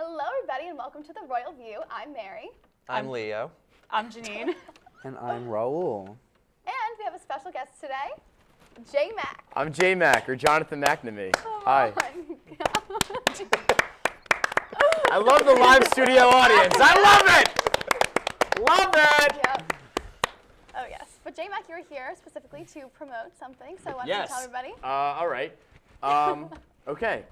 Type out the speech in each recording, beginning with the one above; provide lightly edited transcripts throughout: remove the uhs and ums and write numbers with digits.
Hello, everybody, and welcome to the Royal View. I'm Mary. I'm Leo. I'm Janine. And I'm Raul. And we have a special guest today, J Mac. I'm J Mac, or Jonathan McNamee. Hi. I love the live studio audience. I love it! Love it! Yep. Oh, yes. But J Mac, you're here specifically to promote something, so why don't you tell everybody? All right. Okay.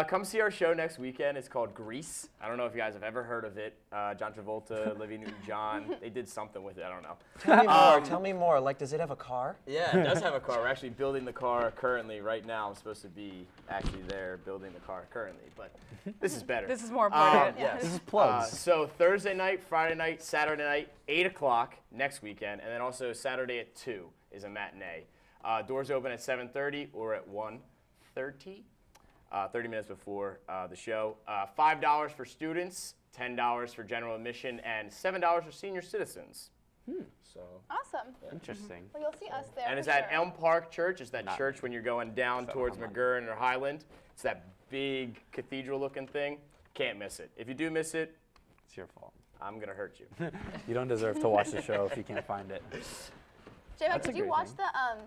Come see our show next weekend. It's called Grease. I don't know if you guys have ever heard of it. John Travolta, Olivia Newton-John. They did something with it. I don't know. Tell me more. Tell me more. Like, does it have a car? Yeah, it does have a car. We're actually building the car currently. Right now, I'm supposed to be actually there building the car currently, but this is better. This is more important. Yes. This is plugs. So Thursday night, Friday night, Saturday night, 8 o'clock next weekend, and then also Saturday at 2 is a matinee. Doors open at 7:30 or at 1:30. 30 minutes before the show. $5 for students, $10 for general admission, and $7 for senior citizens. So. Awesome. Interesting. Well, you'll see us there. And for it's at sure. Elm Park Church. It's that church when you're going down towards McGurran or Highland. It's that big cathedral-looking thing. Can't miss it. If you do miss it, It's your fault. I'm going to hurt you. You don't deserve to watch the show if you can't find it. J Mac, That's a did you great watch thing.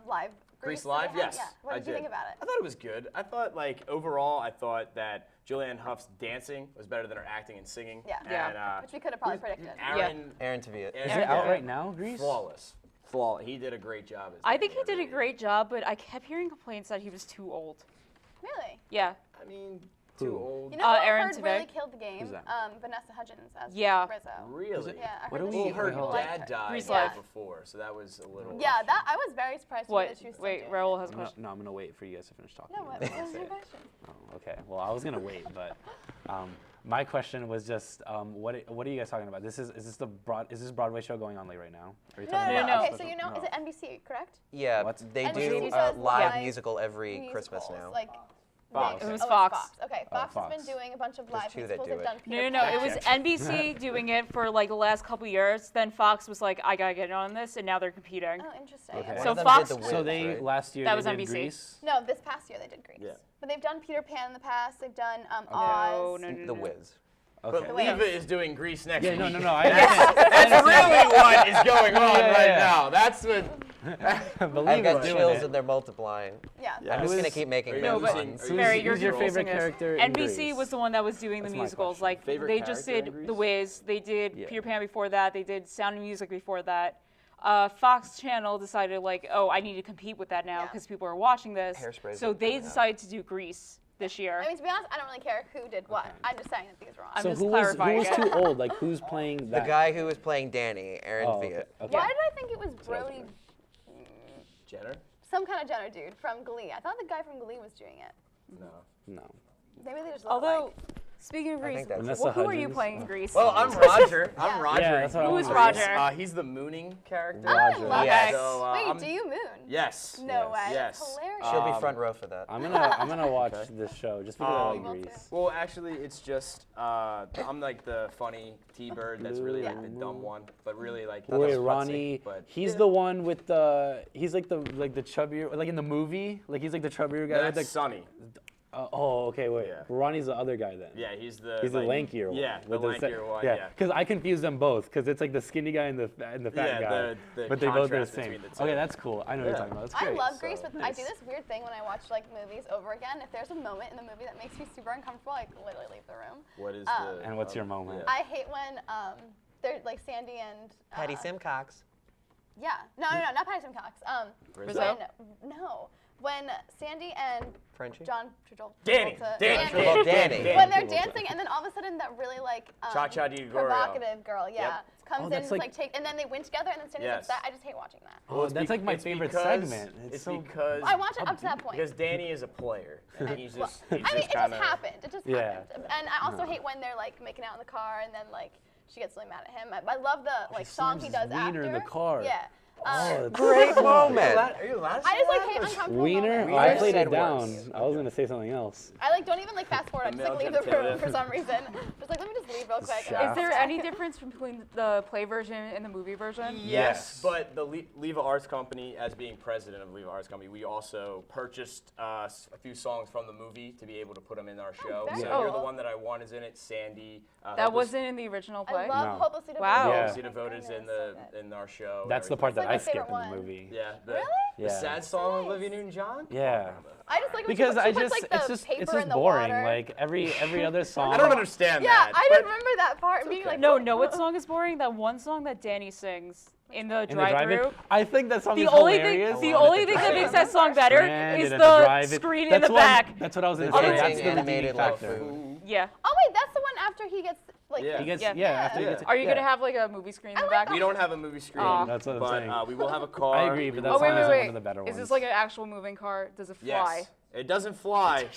the live Grease that Live? they had? Yes, Yeah. What I did you think about it? I thought it was good. I thought, like, overall, I thought that Julianne Hough's dancing was better than her acting and singing. Yeah. And, Which we could have probably predicted. Aaron Tveit. Is it out right now, Grease? Flawless. He did a great job. I think he did a great job, but I kept hearing complaints that he was too old. Really? Yeah. I mean, Who? too old. You know who I Aaron heard really Tveit. killed the game? Who's that? Vanessa Hudgens as Yeah. Rizzo. Really? Yeah, I What heard do that we- she Her really liked dad her. died Grease the Live. year before, so that was a little. Yeah, that I was very surprised to hear What? that she was still Wait, doing Raul has a I'm gonna, question. no, I'm gonna wait for you guys to finish talking. No, what was your question? Oh, okay. Well, I was gonna wait, but my question was just, what are you guys talking about? Is this Broadway show going on like right now? Are you No, talking no, about no. a Okay, so special- you know, no. is it NBC, correct? Yeah, What? they And do NBC a does live live musical every Christmas Musicals, now. Like, Fox. It was oh, it's Fox. Okay, Oh, Fox Fox. has been doing a bunch of There's live two that musicals. do They've it. done No, Peter no, it Pan. was NBC doing it for like the last couple years. Then Fox was like, I gotta get in on this, and now they're competing. Oh, interesting. Okay. One So of them Fox- did the So Wiz, they right? last year That they was did NBC. Grease. No, this past year they did Grease. Yeah. But they've done Peter Pan in the past. They've done No, Oz. no, no, The no. Wiz. Okay. But Leva is doing Grease next Yeah, week. no, no, no. I understand. That's really what is going on Yeah, right yeah. now. That's what. Believe I've got it. chills and they're multiplying. Yeah. Yeah. I'm just Who's- gonna keep making No, no, but- puns. Who's- Mary, who's your you're favorite confusing us. character in NBC Grease? was the one that was doing That's the my musicals. question. Like Favorite they just character in did Grease? The Wiz. They did Yeah. Peter Pan before that. They did Sound of Music before that. Fox Channel decided like, oh, I need to compete with that now Yeah. because people are watching this. Hairspray is So they coming out. decided to do Grease this year. I mean, to be honest, I don't really care who did what. I'm just saying that these are wrong. I'm So just who was clarifying it. too old? Like who's playing The that? guy who was playing Danny, Aaron Oh, Tveit. okay. Okay. Why did I think it was Brody, Jenner? some kind of Jenner dude from Glee? I thought the guy from Glee was doing it. No. No. Maybe they just look Although, alike. speaking of I Grease, think that's Vanessa who are you Hudgens. playing in Oh. Grease? Well, I'm Roger. Yeah. I'm Roger. Yeah, that's what I Who is wanted to Roger? say. He's the mooning character. Oh, I Roger. love Yes. it. So, Wait, I'm- do you moon? Yes. No way. Yes. That's hilarious. She'll be front row for that. I'm gonna watch this show just because I Me like too. Grease. Well, actually, it's just I'm like the funny T-bird that's really like the dumb one, but really like. Wait, that's Ronnie, futsy, but he's the one with the, he's like the chubbier, like in the movie, like he's like the chubbier guy. that's with Sonny. oh, okay, wait. Yeah. Ronnie's the other guy then. Yeah, he's the. He's the like, lankier one. Yeah, the with lankier one. Yeah, Yeah. because I confuse them both, because it's like the skinny guy and the fat Yeah, guy. the but they both are the contrast same. between the two. Okay, that's cool. I know what you're Yeah. talking about. That's I great. love Grease, so but I do nice. this weird thing when I watch like movies over again. If there's a moment in the movie that makes me super uncomfortable, I literally leave the room. What is Um, the? And what's your moment? I hate when they're like Sandy and Patty Simcox. Yeah, no, not Patty Simcox. Rizzo? When Sandy and Frenchie? John Travolta, Danny. Danny. when they're dancing, and then all of a sudden that really like Cha-Cha Di Gregorio. provocative girl, yeah, comes Oh, in that's and like- like take, and then they win together, and then Sandy's Yes. upset. I just hate watching that. Oh, that's like my it's favorite because- segment. It's so, because. I watch it up to that point. Because Danny is a player, and he's just. I mean, it just kinda, happened. It just Yeah. happened. And I also hate when they're like making out in the car, and then like she gets really mad at him. I love the like song he slams does his wiener after. in the car. Yeah. Oh, Great moment. Are you allowed to I say just like that? hate uncomfortable Wiener? moments. Oh, I Wiener played said it down. worse. I was gonna say something else. I like don't even like fast forward. I just like leave the Male room genitalia. for some reason. Just like let me just leave real quick. Shaft. Is there any difference between the play version and the movie version? Yes, but the Leva Arts Company, as being president of Leva Arts Company, we also purchased a few songs from the movie to be able to put them in our show. very So cool. you're the one that I want is in it. Sandy. That wasn't in the original play? I love No. Hopelessly Devoted. Wow. Yeah. Hopelessly Devoted is in the in our show. That's the everything. part that like I my skip favorite in the one. movie. Yeah. The, Really? the Yeah. sad song with Nice. Olivia Newton-John. Yeah. I just like when Because she I puts, just like, the it's just paper it's in the boring. water. Like every other song. I don't understand Yeah, that. I but remember that part and being like, No, no, what song is boring? That one song that Danny sings in the In the drive-in. drive-thru. I think that song The is only hilarious. thing, the only thing that makes that song better Stranded is at the drive-in. screen in That's the what- back. That's what I was The gonna say. That's dancing the animated redeeming love factor. food. Yeah. oh wait, that's the one after he gets like. Yeah. He gets Yeah. after he Yeah. gets. Are you yeah. gonna have like a movie screen in the like back? we don't have a movie screen. Aw. That's what I'm but, saying. we will have a car. I agree, but that Oh song wait, wait, is wait. one of the better Is ones. this like an actual moving car? Does it fly? Yes. It doesn't fly.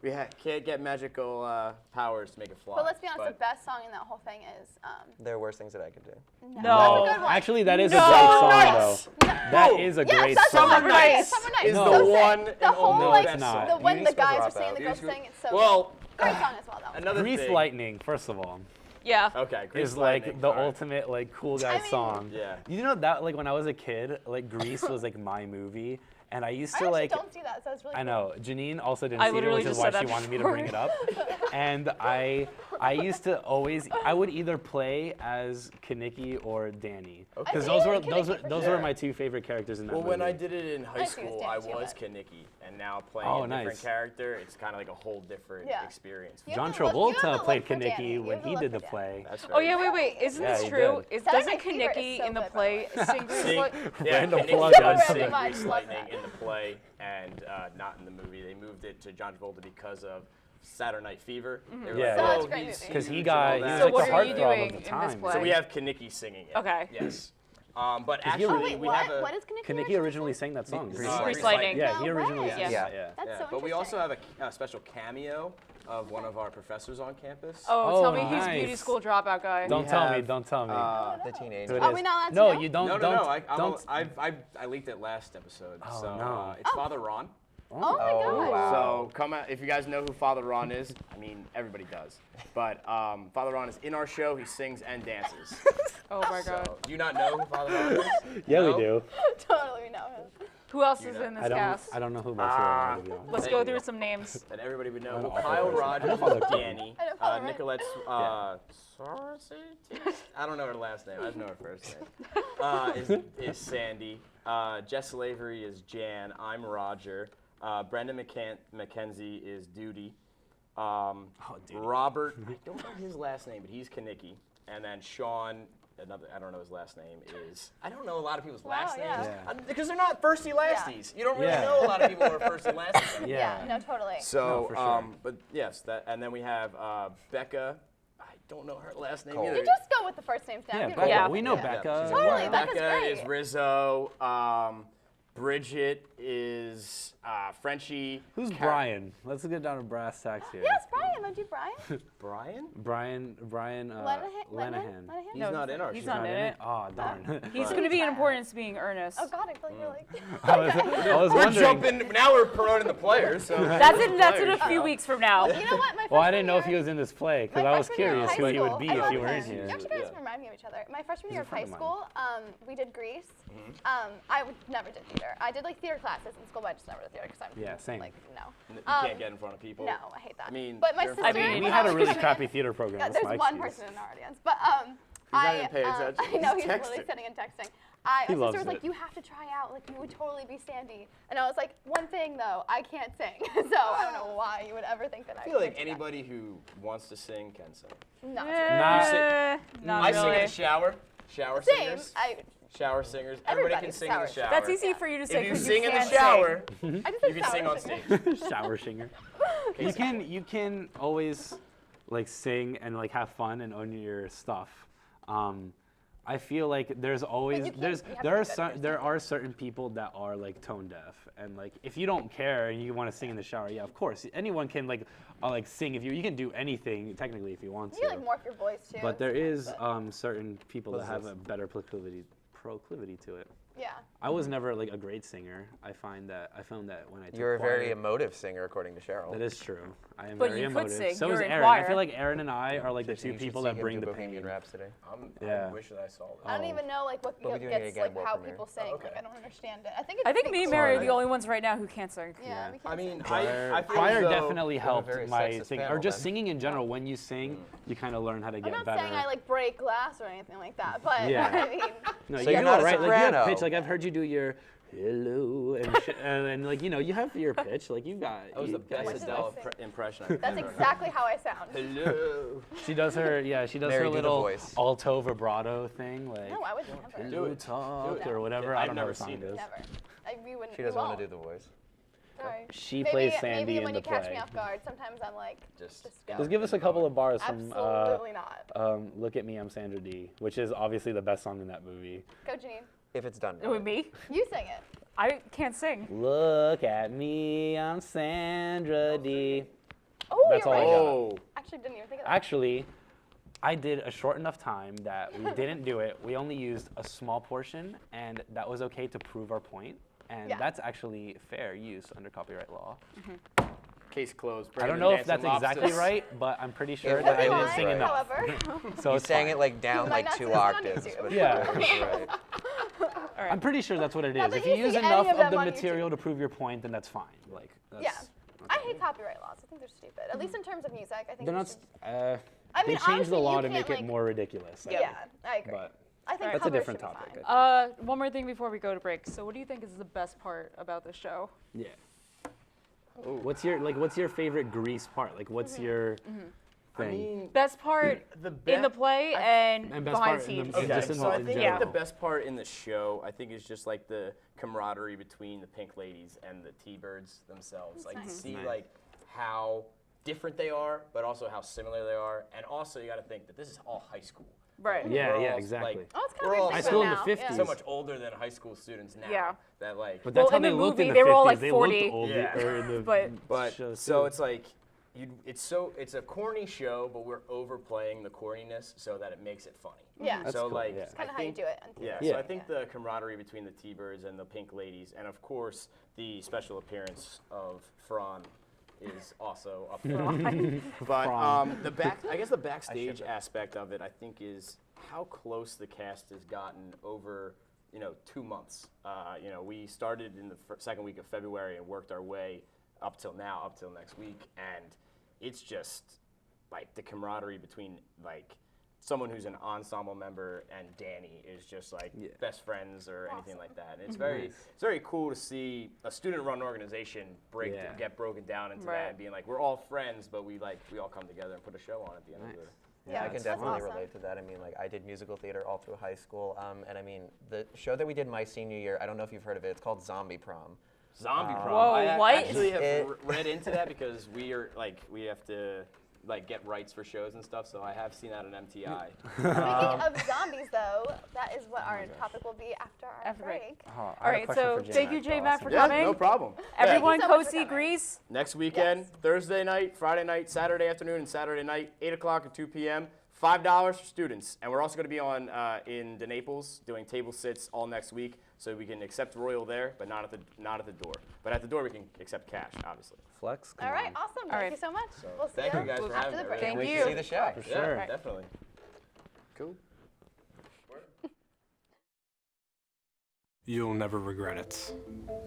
We can't get magical powers to make it fly. But let's be honest, but- the best song in that whole thing is There are worse things that I could do. No. That's a good one. Actually, that is No. a great song, Nice. though. That is a Yes, great that's song. Summer Nights. Nights Summer Nights. is So the sick. one The and whole only No, like it's not. the when Beauty the guys School were singing the Dropout. girls sing, it's so Well, great song as well though. another Grease thing. Lightning, first of all, Yeah. Okay, Grease is like Lightning, the all right. ultimate like cool guy I mean- song. Yeah. You know that like when I was a kid, like Grease was like my movie, and I used I to actually like. don't see that, so it's really I know. Janine also didn't I see it, literally which is just why said she that wanted me to before. bring it up. And I used to always, I would either play as Kaneki or Danny, because see those you were in Kaneki for those sure. were my two favorite characters in that Well, movie. when I did it in high I see school, what's I Danny, was too, Kaneki, and now playing Oh, a different nice. character, it's kind of like a whole different Yeah. experience. You John have to look- you have Travolta to played look for Danny. Kaneki You when have to he look did for the Danny. play. That's Oh very yeah, cool. wait. Isn't Yeah, this he true? did. Is Saturday doesn't Night Fever is Kaneki so in the good, by play the way. sing Grease Sing- Light- Yeah, Random Kaneki plug does on sing something. Grease Love Lightning that. in the play and not in the movie. They moved it to John Travolta because of Saturday Night Fever. They were Yeah. like, Such oh, great he's movie. Because he huge got, and he all was that. So like what the are you heartthrob doing of the in this time. play? So we have Kaneki singing it. Okay. Yes. But he actually, Wait, we what? have a. What is Kaneki? Kaneki originally sang that song. Grease uh, Grease Lightning. Yeah, he No originally way. sang Yeah. that. Yeah. That's Yeah, so but we also interesting. have a special cameo of one of our professors on campus. Oh, tell Oh, me he's beauty nice. school dropout guy. Don't We tell me. have, Don't tell me. The teenage. Who it Are is. we not allowed to No, know? you don't. No, don't. no, no. Don't. I leaked it last episode. Oh, so no. it's Father Ron. Oh my god. wow. So come out if you guys know who Father Ron is. I mean, everybody does. But Father Ron is in our show. He sings and dances. Oh my god. So, do you not know who Father Ron is? Yeah, No? we do. Totally know him. Who else You is know. in this I don't. cast? I don't know who most of them are, to be honest. Let's There go you through go. some names. That everybody would know. I'm an Well, awful Kyle person. Rogers, Father Ron. Danny, I know Father Ron. Nicolette's I don't know her last name. I just know her first name. Is Sandy. Jess Lavery is Jan. I'm Roger. Brendan McKenzie is Duty. Duty. Robert, I don't know his last name, but he's Kaneki. And then Sean, I don't know his last name, is. I don't know a lot of people's last yeah. names. Yeah. Because they're not firsty lasties. You don't really Yeah. know a lot of people who are firsty lasties. Yeah, no, totally. So, No, for sure. but yes, and then we have Becca. I don't know her last name Cole. either. You just go with the first names now. Yeah, Give Becca. it Yeah. a- We know Yeah. Becca. She's Totally, Yeah. Becca's Becca great. is Rizzo. Bridget is Frenchie. Who's Car- Brian? Let's get down to brass tacks here. Yes, Brian. Don't you, Brian? Brian? Brian Lenahan? Lenahan. He's not in our he's show. not in it. Oh, darn. He's going to be an importance being Ernest. Oh God, I feel like you're like. I was We're wondering. jumping. Now we're promoting the players. So That's in a few weeks from now. You know what? My Well, I freshman didn't know if he year- was in this play because my I was freshman year in curious high who he would school- be I if love you were in him. here. You actually guys Yeah. remind me of each other. My freshman year of friend high of mine. school, we did Grease. Never did theater. I did like theater classes in school, but I just never did theater because I'm Yeah, same. like no. you can't get in front of people. No, I hate that. I mean, but my you're in sister. front of mean, We Yeah. had a really coming in- crappy theater program. Yeah, That's there's my one excuse. person in our audience, but not even paying attention. I know He's he's literally texting. sitting and texting. He My loves sister was like, it. "You have to try out. Like, you would totally be Sandy." And I was like, "One thing though, I can't sing, so I don't know why you would ever think that I." I feel like anybody who wants to sing can sing. No. Not I sing in really. the shower. Shower Same. singers. I Shower singers. Everybody can Everybody's sing in the shower shower. That's easy for you to say If you 'cause sing in the can shower, I just you said can sing shower on singer. stage. Shower singer. You can always like sing and like have fun and own your stuff. I feel like there's always you can't- there's you have to there be are good at your there are certain people that are like tone deaf and like if you don't care and you want to sing in the shower, yeah, of course anyone can like sing if you can do anything technically if you want You can to. like morph your voice too. But there sometimes, is but- certain people that What's have this? a better proclivity to it. Yeah. I was never like a great singer. I found that when I took You're a very choir- emotive singer, according to Cheryl. That is true. I am But very you could emotive. sing. So You're is in Aaron. I choir. feel like Aaron and I are like the You two should people see that him bring do the Bohemian pain. Rhapsody. Yeah. I wish that I saw that. I don't even know like what We'll be doing it gets again, like world how premiere. people sing. Oh, okay. Like I don't understand it. I think it's I think pretty me and cool. Mary are the only ones right now who can't sing. Yeah, we I can't mean, sing. I feel Choir as though- definitely helped very my sexist thing, or panel, just then. singing in general. When you sing, you kind of learn how to I'm get not better. saying I like break glass or anything like that, but Yeah. I mean, No, So you you're do not it a right. Like you have soprano. pitch. Like I've heard you do your hello and like you have your pitch. Like you've got. That was the you've got best When did I Adele sing? impression I've that's ever exactly how I sound. Hello. She does her she does Mary, her do the little voice. alto vibrato thing like No, I would never. Do it. talk Do it. or whatever. I've I don't know never what song seen it it. is. Never. We wouldn't. She doesn't we want to won't. do the voice. Sorry. She Maybe, plays Sandy maybe in when the you catch me play. off guard, sometimes I'm like, Just go. Just give us a couple of bars from Absolutely not. Look at Me, I'm Sandra Dee, which is obviously the best song in that movie. Go, Janine. If it's done. With me? You sing it. I can't sing. Look at me, I'm Sandra Dee. Oh, That's you're all I right. got. Oh, Actually, didn't even think of that. Actually, I did a short enough time that we didn't do it. We only used a small portion, and that was okay to prove our point. And Yeah. that's actually fair use under copyright law. case closed. I don't know if that's exactly right, but I'm pretty sure It that I was didn't sing right. enough. However, So You it's sang fine. it like down You might like not see 2 this on octaves. YouTube. But Yeah. Right. All right. I'm pretty sure that's what it Not is. that If you you use see any enough of of them the on material to prove your point, then that's fine. Like, that's, yeah. I hate copyright laws. I think they're stupid. At least in terms of music, I think they're we not. should- They mean, changed honestly, the law you to make can't, it like- more ridiculous. I Yeah, think. I agree. But I think that's a covers different should be topic, fine. One more thing before we go to break. So, what do you think is the best part about the show? yeah. What's your favorite Grease part? Like, what's your I thing? mean, Best part in the play and And best behind part in the- scenes. in okay, just in so I in think general. the best part in the show, I think, is just like the camaraderie between the Pink Ladies and the T-Birds themselves. Like to see Nice. like how different they are, but also how similar they are, and also you got to think that this is all high school. Right. Yeah, We're yeah, all, exactly. like, Oh, it's kind We're of all weird high to school think in the now. 50s. so much older than high school students now. Yeah. That like. But that's Well, how in they the looked in movie, the they were all, 50s. like, They 40. looked old, Yeah. or in the But- show, So too. it's like, it's a corny show, but we're overplaying the corniness so that it makes it funny. Yeah. That's so cool, like, yeah. It's kind I of how you think- do it. on TV. Yeah, Yeah. so I think the camaraderie between the T-Birds and the Pink Ladies, and of course the special appearance of Fran is also up there. But Fran. I guess the backstage aspect of it, I think, is how close the cast has gotten over 2 months. We started in the second week of February and worked our way up till next week, and it's just like the camaraderie between like someone who's an ensemble member and Danny is just like Yeah. best friends or anything like that. And it's Nice. it's very cool to see a student-run organization Yeah. get broken down into Right. that and being like, we're all friends, but we all come together and put a show on at the end Nice. of it. Yeah, I can that's definitely awesome. relate to that. I mean, like, I did musical theater all through high school, and I mean, the show that we did my senior year, I don't know if you've heard of it, it's called Zombie Prom. Zombie Prom. Whoa, I what? actually have It- read into that because we have to get rights for shows and stuff, so I have seen that on MTI. Speaking of zombies, though, that is what our gosh. topic will be after our After break. break. Oh, I All have a right, question so for J thank Mac, you, though. J Mac, for Yeah, coming. no problem. Everyone, so go much for see coming. Grease. Next weekend, Thursday night, Friday night, Saturday afternoon, and Saturday night, 8 o'clock and 2 p.m. $5 for students. And we're also going to be on in the Naples doing table sits all next week, so we can accept Royal there, but not at the door. But at the door, we can accept cash, obviously. Flex. Come All right, on. awesome. All Thank right. you so much. So We'll see thank you guys for after having the me. break. Thank Wait you. to see the show. Yeah, sure. Right. definitely. Cool. You'll never regret it.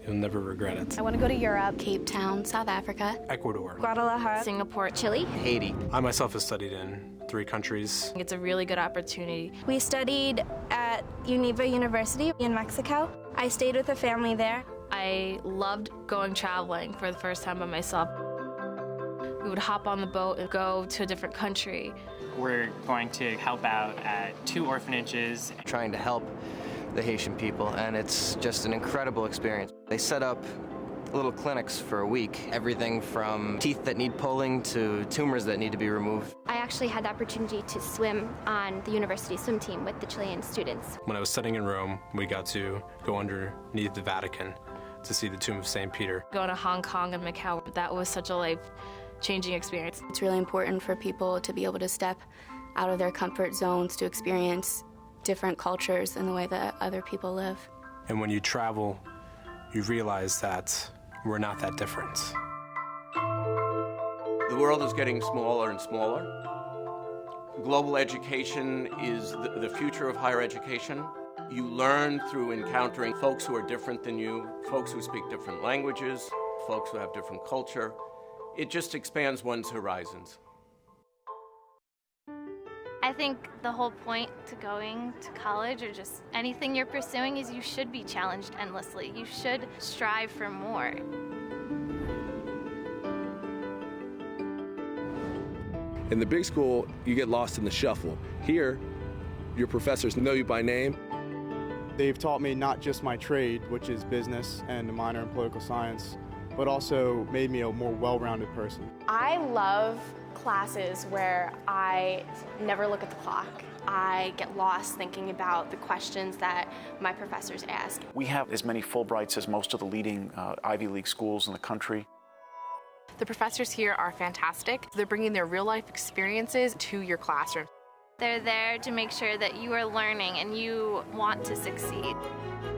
You'll never regret it. I want to go to Europe, Cape Town, South Africa, Ecuador. Guadalajara, Singapore, Chile. Haiti. I myself have studied in 3 countries. It's a really good opportunity. We studied at UNIVA University in Mexico. I stayed with a family there. I loved going traveling for the first time by myself. We would hop on the boat and go to a different country. We're going to help out at 2 orphanages. Trying to help the Haitian people, and it's just an incredible experience. They set up little clinics for a week, everything from teeth that need pulling to tumors that need to be removed. I actually had the opportunity to swim on the university swim team with the Chilean students. When I was studying in Rome, we got to go underneath the Vatican to see the tomb of St. Peter. Going to Hong Kong and Macau, that was such a life-changing experience. It's really important for people to be able to step out of their comfort zones to experience different cultures and the way that other people live. And when you travel, you realize that we're not that different. The world is getting smaller and smaller. Global education is the future of higher education. You learn through encountering folks who are different than you, folks who speak different languages, folks who have different culture. It just expands one's horizons. I think the whole point to going to college or just anything you're pursuing is you should be challenged endlessly. You should strive for more. In the big school, you get lost in the shuffle. Here, your professors know you by name. They've taught me not just my trade, which is business and a minor in political science, but also made me a more well-rounded person. I love classes where I never look at the clock. I get lost thinking about the questions that my professors ask. We have as many Fulbrights as most of the leading Ivy League schools in the country. The professors here are fantastic. They're bringing their real-life experiences to your classroom. They're there to make sure that you are learning and you want to succeed.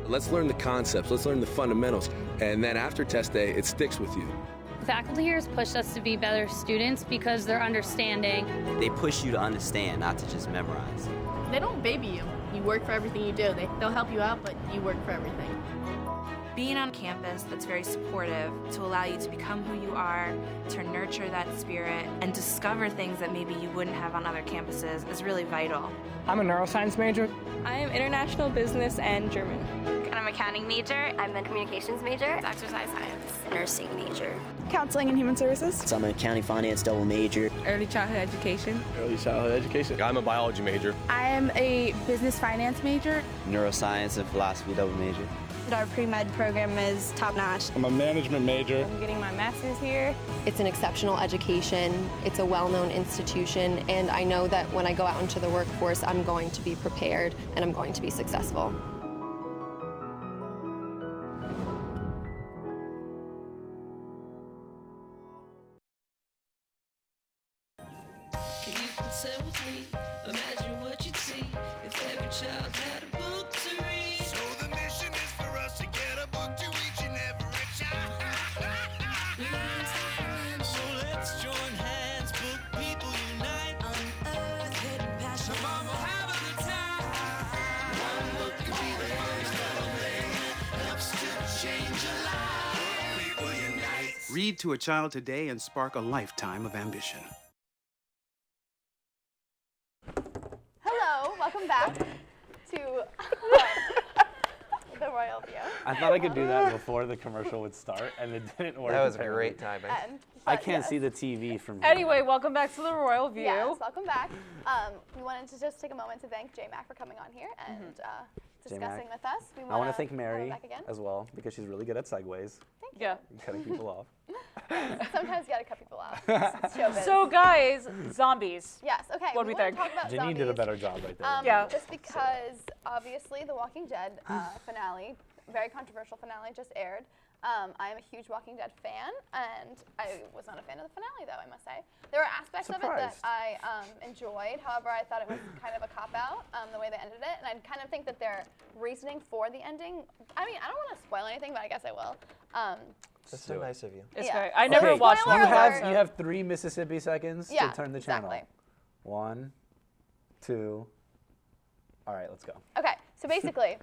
Let's learn the concepts, let's learn the fundamentals, and then after test day, it sticks with you. The faculty here has pushed us to be better students because they're understanding. They push you to understand, not to just memorize. They don't baby you. You work for everything you do. They'll help you out, but you work for everything. Being on campus that's very supportive to allow you to become who you are, to nurture that spirit, and discover things that maybe you wouldn't have on other campuses is really vital. I'm a neuroscience major. I am international business and German. I'm a accounting major. I'm a communications major. Exercise science. Nursing major. Counseling and human services. So I'm an accounting finance double major. Early childhood education. Early childhood education. I'm a biology major. I am a business finance major. Neuroscience and philosophy double major. Our pre-med program is top-notch. I'm a management major. I'm getting my master's here. It's an exceptional education. It's a well-known institution, and I know that when I go out into the workforce, I'm going to be prepared and I'm going to be successful. Read to a child today and spark a lifetime of ambition. Hello, welcome back to the Royal View. I thought I could do that before the commercial would start, and it didn't work. That was apparently. great timing. I can't see the TV from here. Anyway, welcome back to the Royal View. Yes, welcome back. We wanted to just take a moment to thank JMac for coming on here and discussing with us. I want to thank Mary as well, because she's really good at segues. Thank you. Yeah. Cutting people off. Sometimes you gotta cut people off. It's showbiz. So guys, zombies. Yes, okay. What do we think? Talk about Janine zombies. did a better job right there. Yeah. Just because, obviously, the Walking Dead finale, very controversial finale, just aired. I am a huge Walking Dead fan, and I was not a fan of the finale, though, I must say. There were aspects of it that I enjoyed. However, I thought it was kind of a cop-out, the way they ended it, and I kind of think that their reasoning for the ending, I mean, I don't want to spoil anything, but I guess I will. That's so nice of you. It's great. I never watched You it. have 3 Mississippi seconds to turn the channel. Exactly. 1, 2. All right, let's go. Okay, so basically,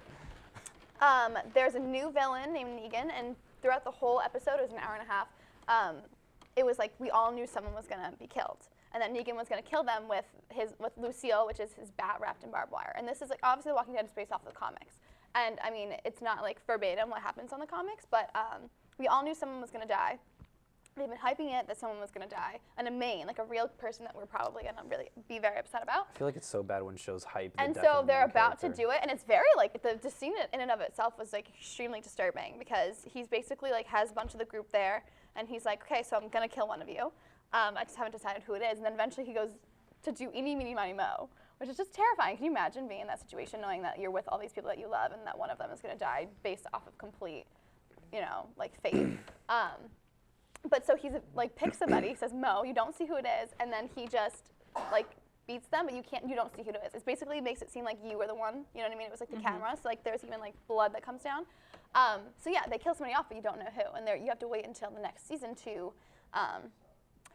there's a new villain named Negan, and throughout the whole episode, it was an hour and a half, it was like we all knew someone was going to be killed. And that Negan was going to kill them with Lucille, which is his bat wrapped in barbed wire. And this is like, obviously The Walking Dead is based off of the comics. And I mean, it's not like verbatim what happens on the comics, but we all knew someone was going to die. They've been hyping it that someone was going to die. And a main, like a real person that we're probably going to really be very upset about. I feel like it's so bad when shows hype the And death of so a they're main about character. to do it, and it's very like the scene in and of itself was like extremely disturbing because he's basically like has a bunch of the group there, and he's like, okay, so I'm gonna kill one of you. I just haven't decided who it is, and then eventually he goes to do eeny, meeny, miny, mo, which is just terrifying. Can you imagine being in that situation, knowing that you're with all these people that you love, and that one of them is gonna die based off of complete, like fate. But so he's like picks somebody, says Mo, you don't see who it is, and then he just like beats them, but you don't see who it is. It basically makes it seem like you were the one. You know what I mean? It was like the camera, so like there's even like blood that comes down. So yeah, they kill somebody off, but you don't know who, and you have to wait until the next season to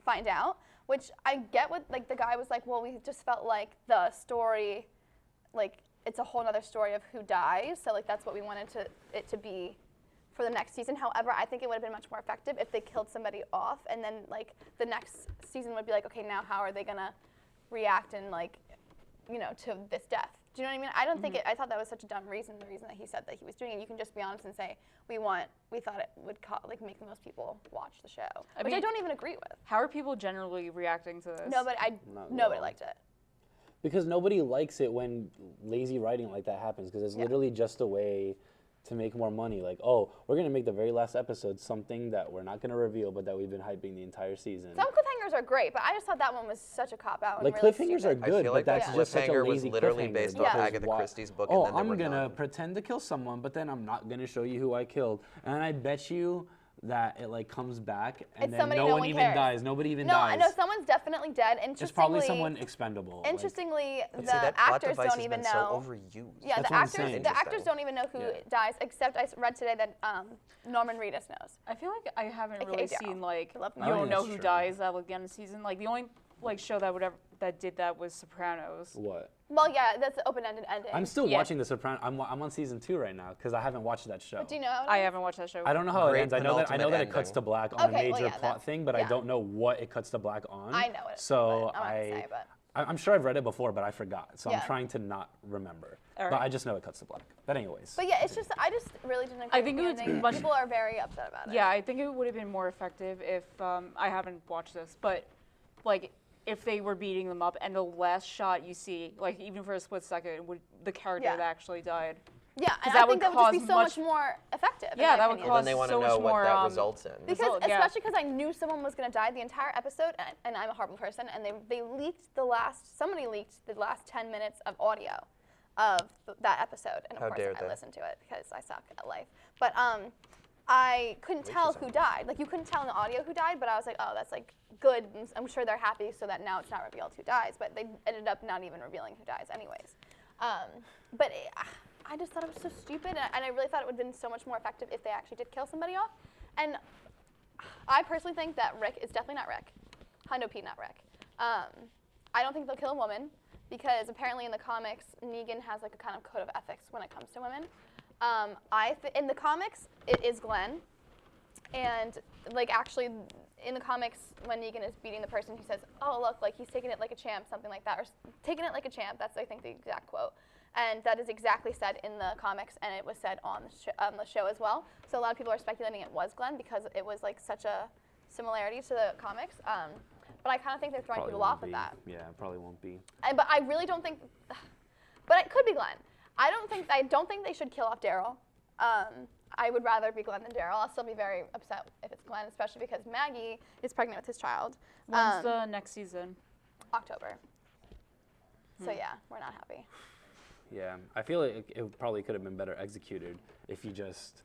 find out. Which I get what like the guy was like. Well, we just felt like the story, like it's a whole other story of who dies. So like that's what we wanted it to be for the next season. However, I think it would have been much more effective if they killed somebody off, and then like the next season would be like, okay, now how are they gonna react and like, you know, to this death? Do you know what I mean? I don't think I thought that was such a dumb reason. The reason that he said that he was doing it, you can just be honest and say we thought it would like make the most people watch the show, which I don't even agree with. How are people generally reacting to this? Nobody liked it. Because nobody likes it when lazy writing like that happens, because it's literally just a way to make more money. Like, oh, we're going to make the very last episode something that we're not going to reveal, but that we've been hyping the entire season. Some cliffhangers are great, but I just thought that one was such a cop-out. Like, really cliffhangers stupid. are good, I feel like but that's just such a cliffhanger lazy was literally cliffhanger. based off Agatha Christie's book, and then they I'm were going to done. pretend to kill someone, but then I'm not going to show you who I killed. And I bet you that it like comes back, and then no one even dies. Nobody even dies. No, I know someone's definitely dead. It's probably someone expendable. Interestingly, Like, the actors don't even know. So overused. Yeah, the actors don't even know who dies, except I read today that Norman Reedus knows. I feel like I haven't AKA really Daryl. seen like you him. don't know who dies at the end of the season. Like the only like show that did that was Sopranos. What? Well, yeah, that's the open-ended ending. I'm still watching The Sopranos. I'm on season 2 right now because I haven't watched that show. But do you know how it I ends? haven't watched that show. I don't know how it ends. I know that penultimate it cuts ending. to black on a major plot that's- thing, but I don't know what it cuts to black on. I know it. So but I'm not gonna say, but. I'm sure I've read it before, but I forgot. So Yeah. I'm trying to not remember. All But right. I just know it cuts to black. But anyways. But yeah, it's just I just really didn't agree I think with it the was ending. much- People are very upset about it. Yeah, I think it would have been more effective if I haven't watched this, but like if they were beating them up and the last shot you see, like even for a split second, would the character that actually died. Yeah, and that I think would that would just be cause so much much- more effective. in Yeah, my that would opinion. Well, then they want to so much know what more, that results in. Because yeah. especially because I knew someone was going to die the entire episode, and I'm a horrible person, and they leaked somebody leaked the last 10 minutes of audio of that episode, and of How course dare I they. listened to it because I suck at life. But I couldn't tell who died. Like you couldn't tell in the audio who died, but I was like, oh, that's like good. And I'm sure they're happy so that now it's not revealed who dies, but they ended up not even revealing who dies anyways. But I just thought it was so stupid, and I really thought it would have been so much more effective if they actually did kill somebody off. And I personally think that Rick is definitely not Rick. Hundo P, not Rick. I don't think they'll kill a woman because apparently in the comics, Negan has like a kind of code of ethics when it comes to women. In the comims, it is Glenn, and like actually in the comics, when Negan is beating the person, he says, "Oh look, like he's taking it like a champ," something like that, or "taking it like a champ." That's I think the exact quote, and that is exactly said in the comics, and it was said on the show as well. So a lot of people are speculating it was Glenn because it was like such a similarity to the comics. But I kind of think they're throwing people off with that. Yeah, it probably won't be. But I really don't think. But it could be Glenn. I don't think they should kill off Daryl. I would rather be Glenn than Daryl. I'll still be very upset if it's Glenn, especially because Maggie is pregnant with his child. When's the next season? October. So yeah, we're not happy. Yeah, I feel like it probably could have been better executed if you just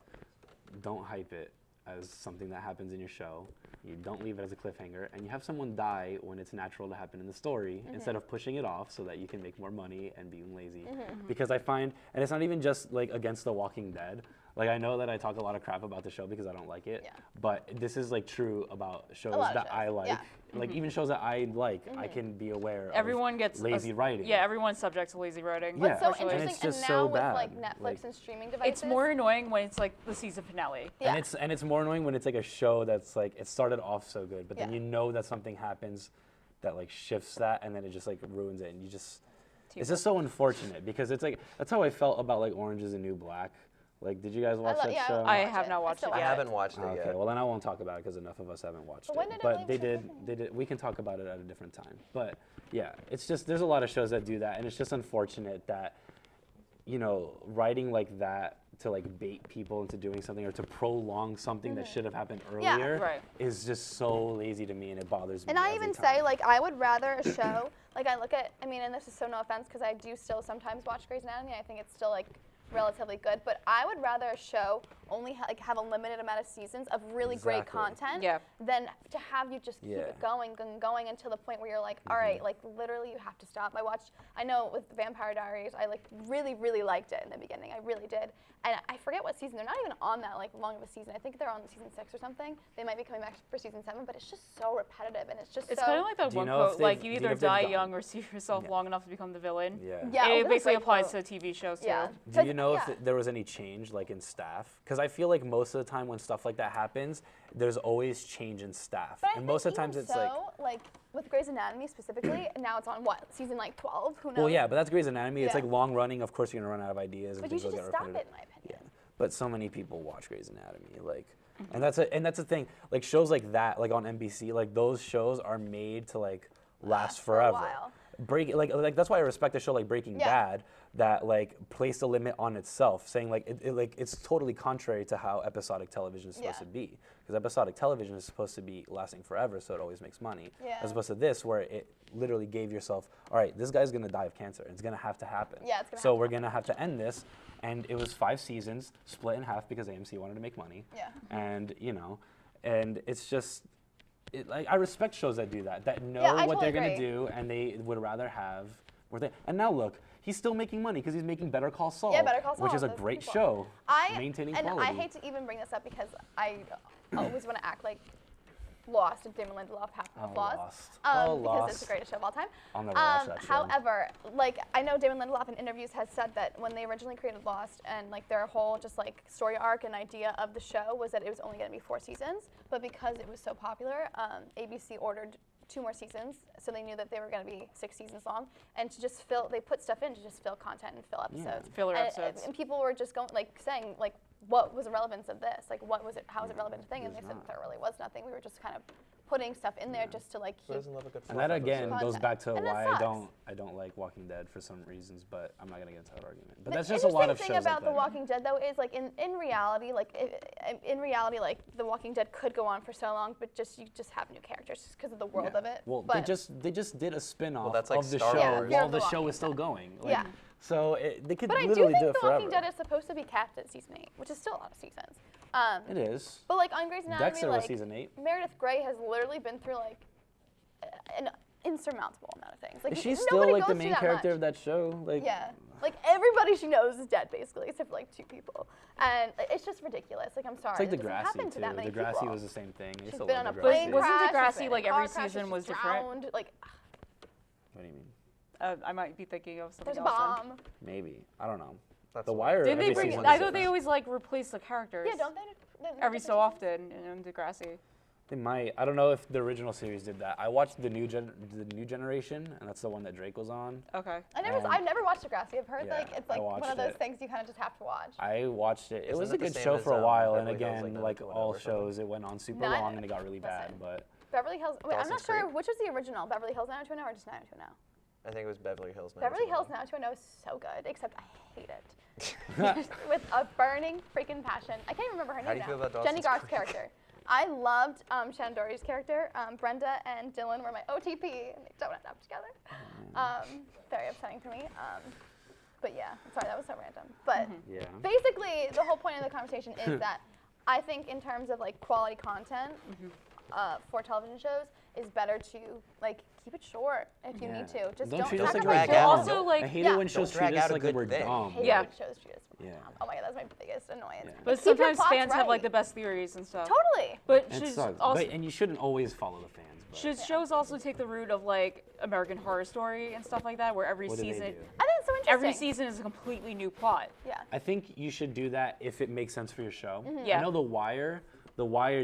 don't hype it as something that happens in your show. You don't leave it as a cliffhanger, and you have someone die when it's natural to happen in the story instead of pushing it off so that you can make more money and being lazy. Because I find, and it's not even just like against The Walking Dead. Like I know that I talk a lot of crap about the show because I don't like it, but this is like true about shows that I like. Like even shows that I like, I can be aware Everyone of gets lazy writing. Yeah, everyone's subject to lazy writing. What's so and interesting, it's just and so now with bad. like Netflix and streaming devices, It's more annoying when it's like the season finale. Yeah. And it's more annoying when it's like a show that's like it started off so good, but then you know that something happens that like shifts that, and then it just like ruins it, and you just it's just so unfortunate because it's like that's how I felt about like Orange Is the New Black. Like, did you guys watch that show? I have not watched it I yet. haven't watched it yet. Okay, well then I won't talk about it because enough of us haven't watched But when it. did it But really they show did. We can talk about it at a different time. But yeah, it's just there's a lot of shows that do that, and it's just unfortunate that you know writing like that to like bait people into doing something or to prolong something that should have happened Yeah. earlier Right. is just so lazy to me, and it bothers me. And I every even time. say, like, I would rather a show, like, I look at, I mean, and this is so no offense, because I do still sometimes watch Grey's Anatomy. I think it's still, like, relatively good. But I would rather a show only have a limited amount of seasons of really great content than to have you just keep it going and going until the point where you're like, all right, like literally you have to stop. I know with Vampire Diaries, I like really liked it in the beginning. I really did. And I forget what season. They're not even on that like long of a season. I think they're on season 6 or something. They might be coming back for season 7, but it's just so repetitive and it's kind of like that one quote, like you either die young or see yourself long enough to become the villain. Yeah, it basically applies to TV shows too. Do you know if there was any change like in staff? Because I feel like most of the time when stuff like that happens, there's always change in staff. But and most of the times it's like with Grey's Anatomy specifically, now it's on what, season like 12? Who knows? Well, yeah, but that's Grey's Anatomy. It's like long running. Of course, you're gonna run out of ideas. But and you things should will just get stop repetitive. it, in my opinion. Yeah, but so many people watch Grey's Anatomy, like, and that's the thing. Like shows like that, like on NBC, like those shows are made to like last forever. Like that's why I respect a show like Breaking Bad that like placed a limit on itself, saying like it's totally contrary to how episodic television is supposed to be. Because episodic television is supposed to be lasting forever, so it always makes money. As opposed to this, where it literally gave yourself, all right, this guy's gonna die of cancer. It's gonna have to happen. So we're gonna have to end this. And it was 5 seasons, split in half because AMC wanted to make money. And and it's just, like I respect shows that do that, that know what they're gonna do, and they would rather have. And now look, he's still making money because he's making Better Call Saul, Better Call Saul, which is a great show, maintaining quality. I hate to even bring this up because I always want to act like Lost and Damon Lindelof have no flaws. Because it's the greatest show of all time. I'll never watch that show. However, like I know Damon Lindelof in interviews has said that when they originally created Lost and like their whole just like story arc and idea of the show was that it was only going to be 4 seasons, but because it was so popular, ABC ordered 2 more seasons, so they knew that they were going to be 6 seasons long, and to just they put stuff in to just fill content and fill episodes. Filler episodes. And people were just going saying what was the relevance of this? Like, what was it? How is it relevant to thing? And they said there really was nothing. We were just kind of putting stuff in there just to like keep. And that again goes back to why I don't like Walking Dead for some reasons, but I'm not gonna get into that argument. But that's just a lot of shows. The interesting thing about The Walking Dead though is like in reality, like The Walking Dead could go on for so long, but you just have new characters just because of the world of it. Well, but they just did a spin-off that's like of the Star show Wars. while the show is still going. Like, so they could but literally do I do it think The forever. Walking Dead is supposed to be capped at season 8, which is still a lot of seasons. It is. But like on Grey's Anatomy, Dexter was season 8. Meredith Grey has literally been through like an insurmountable amount of things. Like, Is she still like the main character of that show? Like, like everybody she knows is dead basically, except for like 2 people, and it's just ridiculous. Like I'm sorry, it's like it doesn't happen Degrassi to that many too. Degrassi people. was the same thing. She's been on a plane crash. Wasn't Degrassi she's like been in a every car crash, season was she's different? drowned, like. What do you mean? I might be thinking of something There's a else. bomb. Maybe. I don't know. The Wire. Didn't they every bring? season I is thought they different. always like replace the characters. Yeah, don't they? Every so often in Degrassi. They might. I don't know if the original series did that. I watched the new generation, and that's the one that Drake was on. Okay. I've never watched Degrassi. I've heard Yeah, like it's like I one of watched those it. things you kind of just have to watch. I watched it. It was a Isn't it the good same show as, for a while, and Beverly Hills, again, like, like all 90210 or something? shows, it went on super long, and it got really bad. But Beverly Hills. Wait, I'm not Dawson's sure Creek? which was the original. Beverly Hills 90210 or just 90210? I think it was Beverly Hills. Beverly Hills 90210 is so good, except I hate it. With a burning freaking passion. I can't even remember her name How do you now. feel about Jenny Dawson's Garth's Creek? character. I loved Shannon Doherty's character. Brenda and Dylan were my OTP, and they don't end up together. Very upsetting to me. But yeah, sorry, that was so random. But basically, the whole point of the conversation is that I think in terms of like quality content for television shows, is better to like keep it short if you need to. Just don't treat us like sacrifice we're dumb. Also, like, I hate it when shows treat us like we're dumb. I hate it when shows treat us like we're dumb. Oh my god, that's my biggest annoyance. But Keep your sometimes plots fans have like right. the best theories and stuff. Totally. But It should sucks. also And you shouldn't always follow the fans. But should shows also take the route of like American Horror Story and stuff like that, where every What do they season, do? I think it's so interesting. every season is a completely new plot. Yeah. I think you should do that if it makes sense for your show. Yeah. I know The Wire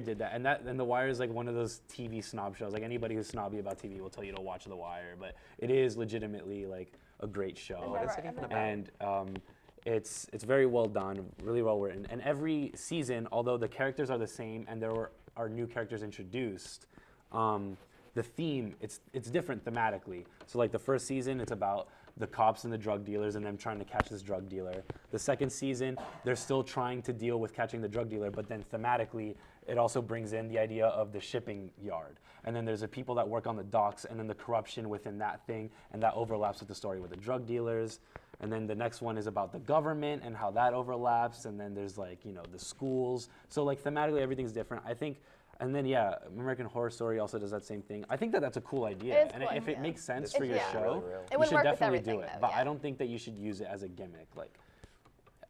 did that, and The Wire is like one of those TV snob shows. Like anybody who's snobby about TV will tell you to watch The Wire, but it is legitimately like a great show. What is it even about? And it's very well done, really well written. And every season, although the characters are the same and there are new characters introduced, the theme it's different thematically. So like the first season, it's about the cops and the drug dealers and them trying to catch this drug dealer. The second season, they're still trying to deal with catching the drug dealer, but then thematically, it also brings in the idea of the shipping yard. And then there's the people that work on the docks and then the corruption within that thing, and that overlaps with the story with the drug dealers. and then the next one is about the government and how that overlaps, and then there's like, you know, the schools. So like thematically everything's different. I think, and then yeah, American Horror Story also does that same thing. I think that that's a cool idea, It is and cool, if it yeah. makes sense It's for your yeah. show, Really real. It you would should work with definitely do everything, it. though, But yeah. I don't think that you should use it as a gimmick. Like,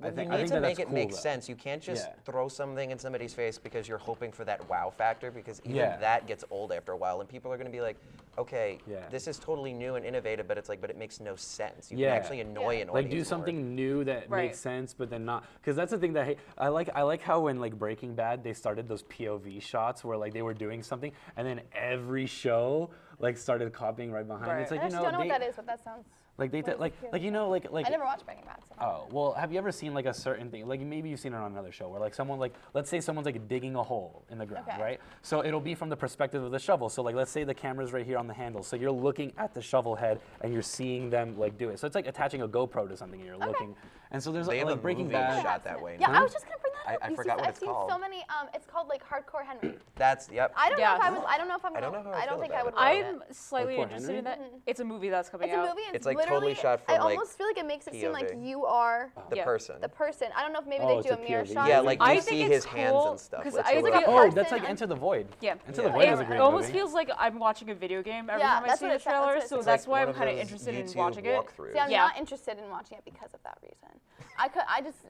Well, I think you need to that make that's it cool, make though. sense. You can't just Yeah. throw something in somebody's face because you're hoping for that wow factor, because even Yeah. that gets old after a while, and people are going to be like, okay, Yeah. this is totally new and innovative, but it's like, but it makes no sense. You Yeah. can actually annoy an audience Like do more. something new that Right. makes sense, but then not, because that's the thing that I like how when like Breaking Bad they started those POV shots where like they were doing something, and then every show like started copying right behind. Right. It's like, I you actually know, don't know they, what that is, but that sounds. like they what is like the you know like I never watched Breaking Bad. So. Oh, well, have you ever seen like a certain thing? Like maybe you've seen it on another show where like someone like, let's say someone's like digging a hole in the ground, Okay. right? So it'll be from the perspective of the shovel. So like let's say the camera's right here on the handle. So you're looking at the shovel head and you're seeing them like do it. So it's like attaching a GoPro to something and you're looking. And so there's They have like a Breaking movie Bad. shot that way. Yeah, now. I was just gonna bring that up. I You forgot see, what I've it's seen called. so many. It's called like Hardcore Henry. That's, yep. I don't know if I Yeah. was. I don't know if I'm. I don't know how I I don't feel think about I would. it. watch I'm it. slightly Hardcore interested in Henry? that. It's a movie that's coming It's a out. movie. And It's, like, literally, totally shot from, I like, almost feel like it makes it seem like POV. you are The Yeah. person. the person. I don't know if maybe Oh, they it's do a a mirror POV. shot. Yeah, like I you think see it's his hands cool, and stuff. 'cause It's I really feel- cool. Oh, person that's like and- Enter the Void. Yeah. Enter the Yeah. Void is a It great almost movie. feels like I'm watching a video game every Yeah, time I that's see what the it sounds- trailer, that's so what it that's It's why like I'm one kind of of those interested in YouTube watching it. walkthroughs. See, I'm Yeah. not interested in watching it because of that reason. I just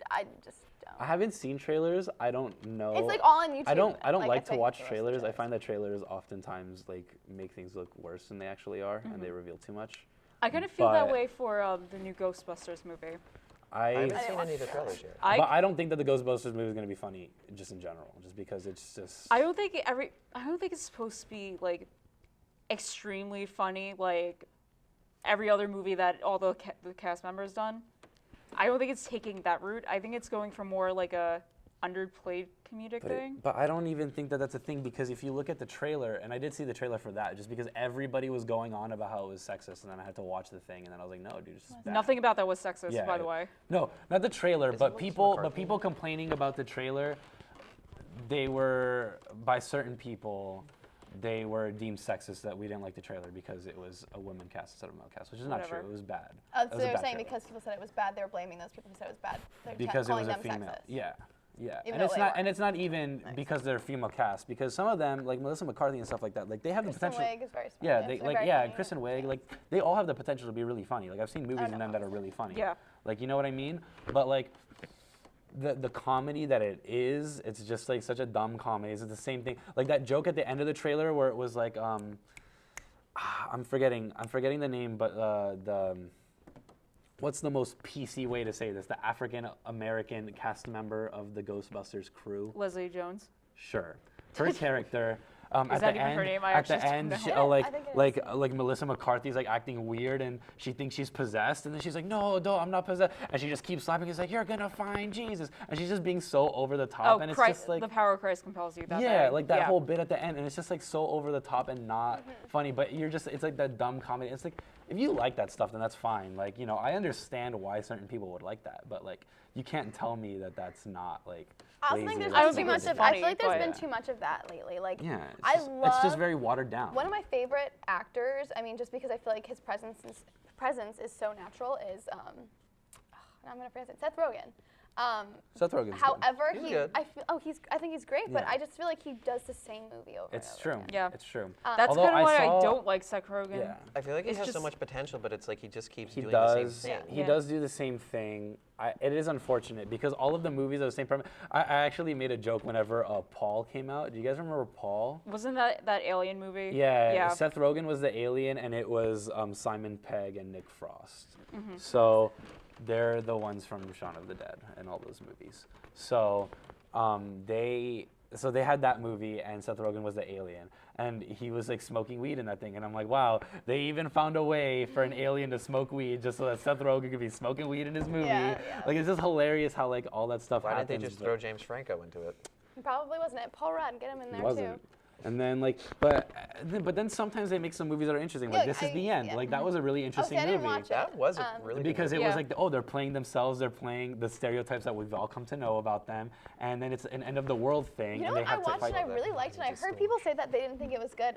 don't. I haven't seen trailers. I don't know. It's like all on YouTube. I don't like, like it's to like watch the rest of trailers. the I find that trailers oftentimes like make things look worse than they actually are, and they reveal too much. I kind of feel that But way for the new Ghostbusters movie. I haven't I, seen any of the trailers yet. but I don't think that the Ghostbusters movie is going to be funny, just in general, just because it's just. I don't think it's supposed to be like extremely funny like every other movie that all the cast members done. I don't think it's taking that route. I think it's going for more like a underplayed comedic thing. But I don't even think that that's a thing, because if you look at the trailer, and I did see the trailer for that, just because everybody was going on about how it was sexist, and then I had to watch the thing, and then I was like, no, dude, it's just bad. Nothing about that was sexist, Yeah, by the way. No, not the trailer, Is but it people, McCarthy? people complaining about the trailer, they were, by certain people, they were deemed sexist that we didn't like the trailer because it was a woman cast instead of a male cast, which is not Whatever. true. It was bad. Oh, It so was a they were bad saying trailer. because people said it was bad, they were blaming those people who said it was bad. They're Because it calling was a them female. sexist. Yeah. Yeah, Even and though it's they not, weren't. and it's not even because they're female cast. Because some of them, like Melissa McCarthy and stuff like that, like they have the Kristen potential. Wiig is very smart. Yeah, Yes, they they're like very yeah, funny. and Kristen Wiig, like they all have the potential to be really funny. Like I've seen movies in them that are really funny. Yeah. Like you know what I mean? But like the comedy that it is, it's just like such a dumb comedy. It's the same thing. Like that joke at the end of the trailer where it was like I'm forgetting the name, but what's the most PC way to say this? The African American cast member of the Ghostbusters crew. Leslie Jones. Sure. Her character. Is At that the even end, her name? I at the actually end, don't she, know. I think it is. like Melissa McCarthy's like acting weird, and she thinks she's possessed, and then she's like, no, I'm not possessed, and she just keeps slapping. He's like, you're gonna find Jesus, and she's just being so over the top, Oh, and it's Christ, just like the power of Christ compels you. That yeah, thing. like that Yeah. whole bit at the end, and it's just like so over the top and not funny. But it's like that dumb comedy. It's like if you like that stuff, then that's fine. Like I understand why certain people would like that, but like you can't tell me that that's not like. I also think lazy or there's that's been too much lazy. of. I feel funny, like there's but- been too much of that lately. Like Yeah, I love. it's just very watered down. One of my favorite actors. I mean, just because I feel like his presence is so natural. Is I'm gonna forget it. Seth Rogen. Seth Rogen's good. However, He's good. I think he's great, but Yeah. I just feel like he does the same movie over. It's and over true. again. Yeah. It's true. That's Although kind of why I saw- don't like Seth Rogen. Yeah. I feel like he It's has so just- much potential, but it's like he just keeps He doing does. the same thing. He Yeah. does do the same thing. It is unfortunate because all of the movies are the same premise. I actually made a joke whenever Paul came out. Do you guys remember Paul? Wasn't that Alien movie? Yeah, Yeah. Seth Rogen was the alien, and it was Simon Pegg and Nick Frost. Mm-hmm. So they're the ones from Shaun of the Dead and all those movies. So they had that movie, and Seth Rogen was the alien, and he was like smoking weed in that thing, and I'm like, wow, they even found a way for an alien to smoke weed just so that Seth Rogen could be smoking weed in his movie. Yeah. Like it's just hilarious how like all that stuff Why happens. didn't they just but- throw James Franco into it? He probably wasn't it. Paul Rudd, get him in there It wasn't. too. And then like, but then sometimes they make some movies that are interesting. Like Yeah, This Is the End. yeah. Like that was a really interesting I didn't movie. watch it. That was a really good Because it movie. was Yeah. like, they're playing themselves, they're playing the stereotypes that we've all come to know about them, and then it's an end of the world thing, You know and they what? I have to watched fight. it. I really liked it. I heard people say that they didn't think it was good.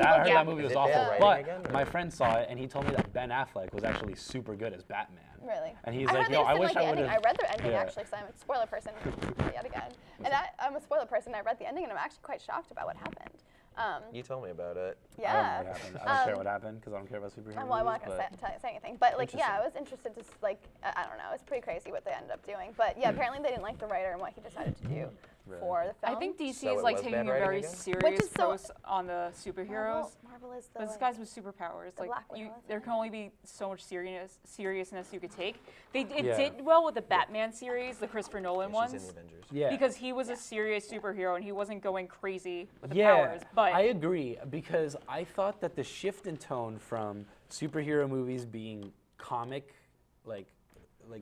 I heard that movie Is was it awful. bad writing But again, or- my friend saw it and he told me that Ben Affleck was actually super good as Batman. Really? And he's I like, heard yo, they I just wish didn't I like would the ending. have. I read the ending Yeah. actually, because I'm a spoiler person yet again. And I'm a spoiler person. I read the ending and I'm actually quite shocked about what happened. You told me about it. Yeah. I don't know what happened. I don't care what happened because I don't care about superhero Well, I'm movies. not gonna say anything, but like, yeah, I was interested to I don't know, it's pretty crazy what they ended up doing, but yeah, apparently they didn't like the writer and what he decided to do for the film. I think DC So is it like was taking a bad writing very again? serious Which is so- approach on the superheroes. Marvel is the But this like, guy's with superpowers. the Like Black Widow, there can only be so much seriousness you could take. It Yeah. did well with the Batman series, the Christopher Nolan She's in ones, the Avengers. Yeah. because he was a serious superhero and he wasn't going crazy with the Yeah, powers. But I agree because I thought that the shift in tone from superhero movies being comic, like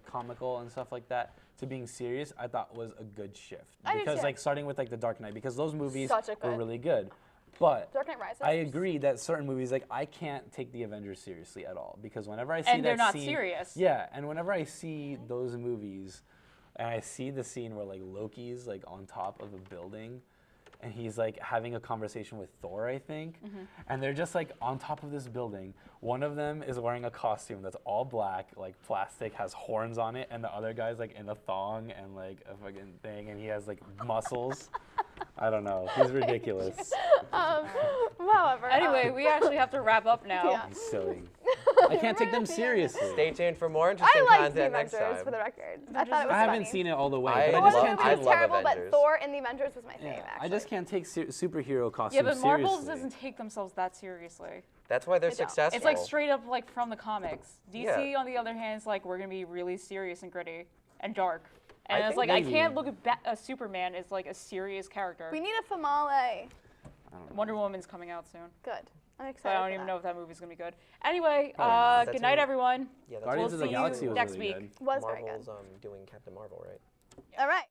comical and stuff like that, to being serious, I thought was a good shift. I did Because too. like starting with like The Dark Knight, because those movies Such a were good- really good. But Dark Knight Rises. I agree that certain movies, like I can't take the Avengers seriously at all because whenever I see And they're that not scene, serious. Yeah, and whenever I see those movies, and I see the scene where like Loki's like on top of a building, and he's like having a conversation with Thor, I think, and they're just like on top of this building. One of them is wearing a costume that's all black, like plastic, has horns on it, and the other guy's like in a thong and like a fucking thing, and he has like muscles. I don't know. He's ridiculous. However. anyway, we actually have to wrap up now. Yeah. He's silly. I can't take them seriously. Stay tuned for more interesting I liked the content next Avengers time. for the record. I thought it was I haven't funny. seen it all the way. I but It I wasn't just the can't movie I was love terrible, Avengers. but Thor in the Avengers was my fave, I actually. just can't take superhero costumes Yeah, but Marvel seriously. doesn't take themselves that seriously. That's why they're They don't. successful. It's like straight up like from the comics. DC, Yeah. on the other hand, is like we're gonna be really serious and gritty and dark. I And it's think like I maybe- can't look at Superman as like a serious character. We need a finale. Wonder Woman's coming out soon. Good. I'm So excited. I don't for even that. know if that movie's gonna be good. Anyway, That's good night, it. everyone. Yeah, that's Guardians We'll of the see Galaxy you was next really week. good. Was very Marvel's good. doing Captain Marvel, right? All right.